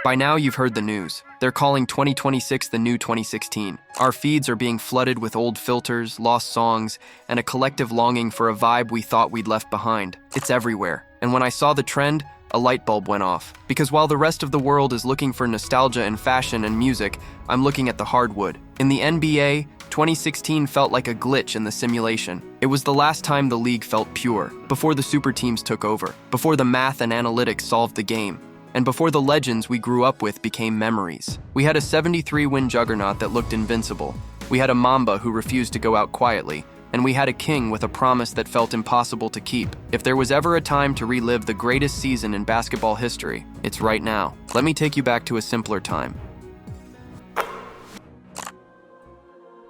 By now, you've heard the news. They're calling 2026 the new 2016. Our feeds are being flooded with old filters, lost songs, and a collective longing for a vibe we thought we'd left behind. It's everywhere. And when I saw the trend, a light bulb went off. Because while the rest of the world is looking for nostalgia in fashion and music, I'm looking at the hardwood. In the NBA, 2016 felt like a glitch in the simulation. It was the last time the league felt pure, before the superteams took over, before the math and analytics solved the game, and before the legends we grew up with became memories. We had a 73-win juggernaut that looked invincible. We had a Mamba who refused to go out quietly, and we had a king with a promise that felt impossible to keep. If there was ever a time to relive the greatest season in basketball history, it's right now. Let me take you back to a simpler time.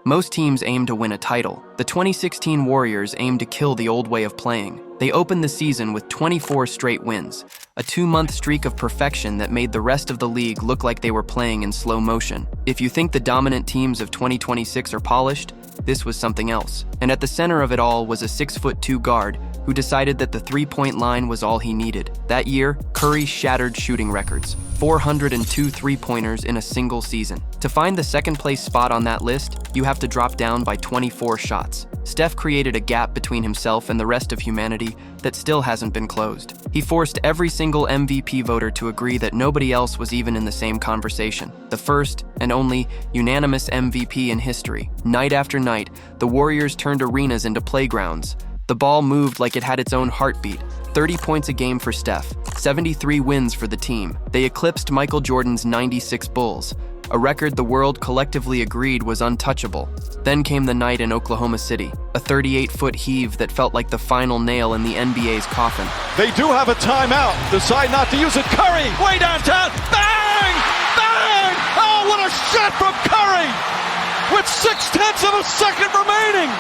Most teams aim to win a title. The 2016 Warriors aimed to kill the old way of playing. They opened the season with 24 straight wins, a 2-month streak of perfection that made the rest of the league look like they were playing in slow motion. If you think the dominant teams of 2026 are polished, this was something else. And at the center of it all was a 6'2" guard who decided that the three-point line was all he needed. That year, Curry shattered shooting records, 402 three-pointers in a single season. To find the second-place spot on that list, you have to drop down by 24 shots. Steph created a gap between himself and the rest of humanity that still hasn't been closed. He forced every single MVP voter to agree that nobody else was even in the same conversation. The first and only unanimous MVP in history. Night after night, the Warriors turned arenas into playgrounds. The ball moved like it had its own heartbeat. 30 points a game for Steph, 73 wins for the team. They eclipsed Michael Jordan's 96 Bulls, a record the world collectively agreed was untouchable. Then came the night in Oklahoma City, a 38-foot heave that felt like the final nail in the NBA's coffin. They do have a timeout. Decide not to use it. Curry, way downtown. Bang! Bang! Oh, what a shot from Curry! With 0.6 of a second remaining.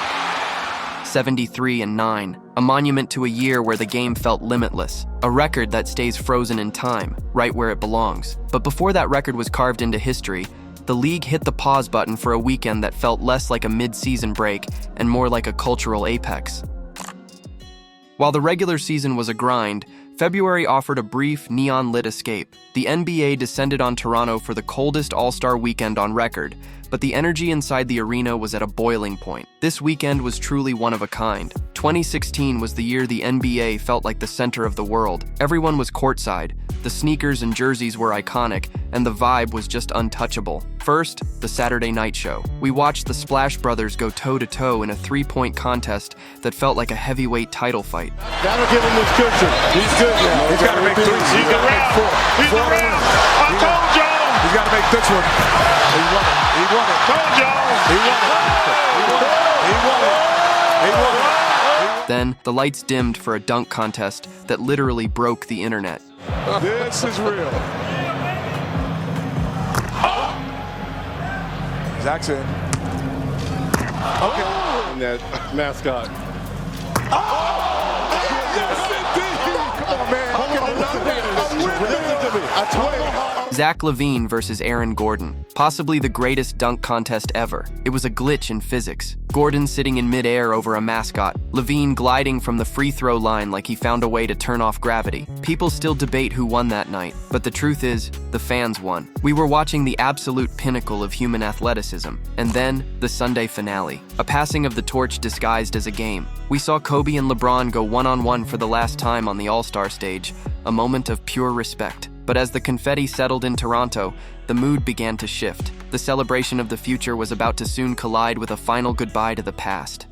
73-9, a monument to a year where the game felt limitless, a record that stays frozen in time, right where it belongs. But before that record was carved into history, the league hit the pause button for a weekend that felt less like a mid-season break and more like a cultural apex. While the regular season was a grind, February offered a brief, neon-lit escape. The NBA descended on Toronto for the coldest All-Star weekend on record, but the energy inside the arena was at a boiling point. This weekend was truly one of a kind. 2016 was the year the NBA felt like the center of the world. Everyone was courtside, the sneakers and jerseys were iconic, and the vibe was just untouchable. First, the Saturday night show. We watched the Splash Brothers go toe-to-toe in a three-point contest that felt like a heavyweight title fight. That'll give him his cushion. He's good now. He's got to make three. He's around. He's around. I told you. He's got to make this one. He won it. He won it. Told you. He won it. He won it. He won it. He won it. Then, the lights dimmed for a dunk contest that literally broke the internet. This is real. Zach's in. Okay. And that mascot. Yes, indeed. Come on, man. I told you. Zach LaVine versus Aaron Gordon, possibly the greatest dunk contest ever. It was a glitch in physics. Gordon sitting in midair over a mascot, LaVine gliding from the free throw line like he found a way to turn off gravity. People still debate who won that night, but the truth is, the fans won. We were watching the absolute pinnacle of human athleticism, and then the Sunday finale, a passing of the torch disguised as a game. We saw Kobe and LeBron go one-on-one for the last time on the All-Star stage, a moment of pure respect. But as the confetti settled in Toronto, the mood began to shift. The celebration of the future was about to soon collide with a final goodbye to the past.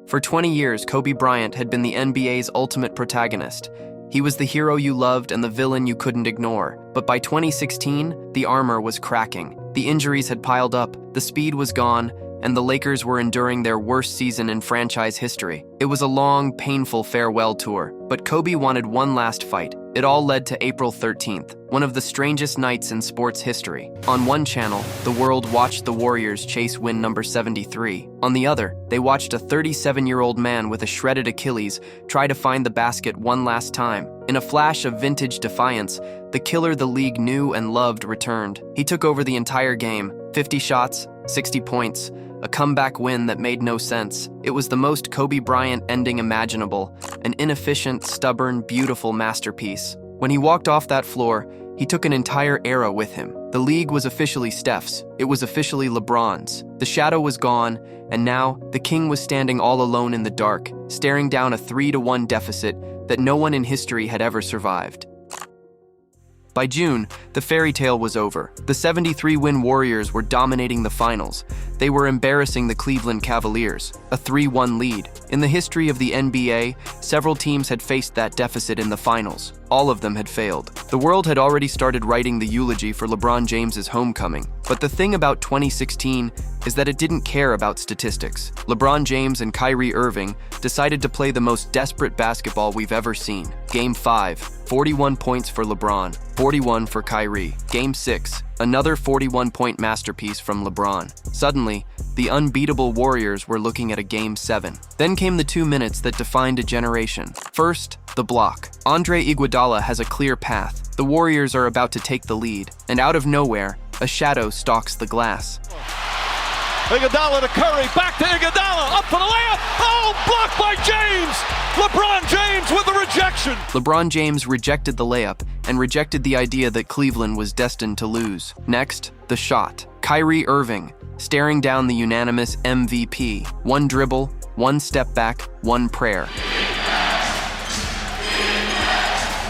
For 20 years, Kobe Bryant had been the NBA's ultimate protagonist. He was the hero you loved and the villain you couldn't ignore. But by 2016, the armor was cracking. The injuries had piled up, the speed was gone, and the Lakers were enduring their worst season in franchise history. It was a long, painful farewell tour, but Kobe wanted one last fight. It all led to April 13th, one of the strangest nights in sports history. On one channel, the world watched the Warriors chase win number 73. On the other, they watched a 37-year-old man with a shredded Achilles try to find the basket one last time. In a flash of vintage defiance, the killer the league knew and loved returned. He took over the entire game, 50 shots, 60 points, a comeback win that made no sense. It was the most Kobe Bryant ending imaginable, an inefficient, stubborn, beautiful masterpiece. When he walked off that floor, He took an entire era with him. The league was officially Steph's. It was officially LeBron's. The shadow was gone, and now the king was standing all alone in the dark, staring down a 3-1 deficit that no one in history had ever survived. By June, the fairy tale was over. The 73-win Warriors were dominating the finals. They were embarrassing the Cleveland Cavaliers, a 3-1 lead. In the history of the NBA, several teams had faced that deficit in the finals. All of them had failed. The world had already started writing the eulogy for LeBron James's homecoming. But the thing about 2016 is that it didn't care about statistics. LeBron James and Kyrie Irving decided to play the most desperate basketball we've ever seen. Game 5, 41 points for LeBron, 41 for Kyrie. Game 6, another 41-point masterpiece from LeBron. Suddenly, the unbeatable Warriors were looking at a Game 7. Then came the 2 minutes that defined a generation. First, the block. Andre Iguodala has a clear path. The Warriors are about to take the lead, and out of nowhere, a shadow stalks the glass. Iguodala to Curry, back to Iguodala, up for the layup. Oh, blocked by James. LeBron James with the rejection. LeBron James rejected the layup and rejected the idea that Cleveland was destined to lose. Next, the shot. Kyrie Irving, staring down the unanimous MVP. One dribble, one step back, one prayer.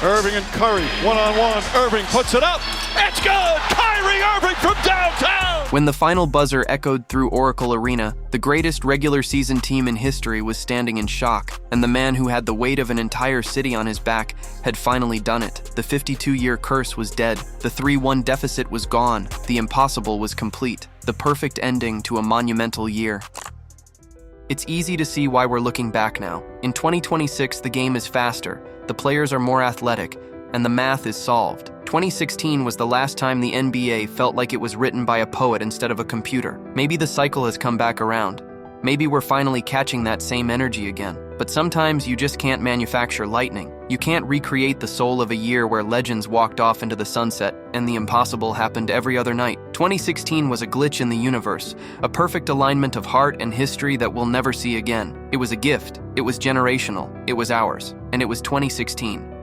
Irving and Curry, one-on-one. Irving puts it up. It's good. Kyrie Irving from downtown. When the final buzzer echoed through Oracle Arena, the greatest regular season team in history was standing in shock, and the man who had the weight of an entire city on his back had finally done it. The 52-year curse was dead. The 3-1 deficit was gone. The impossible was complete. The perfect ending to a monumental year. It's easy to see why we're looking back now. In 2026, the game is faster, the players are more athletic, and the math is solved. 2016 was the last time the NBA felt like it was written by a poet instead of a computer. Maybe the cycle has come back around. Maybe we're finally catching that same energy again. But sometimes you just can't manufacture lightning. You can't recreate the soul of a year where legends walked off into the sunset and the impossible happened every other night. 2016 was a glitch in the universe, a perfect alignment of heart and history that we'll never see again. It was a gift, it was generational, it was ours, and it was 2016.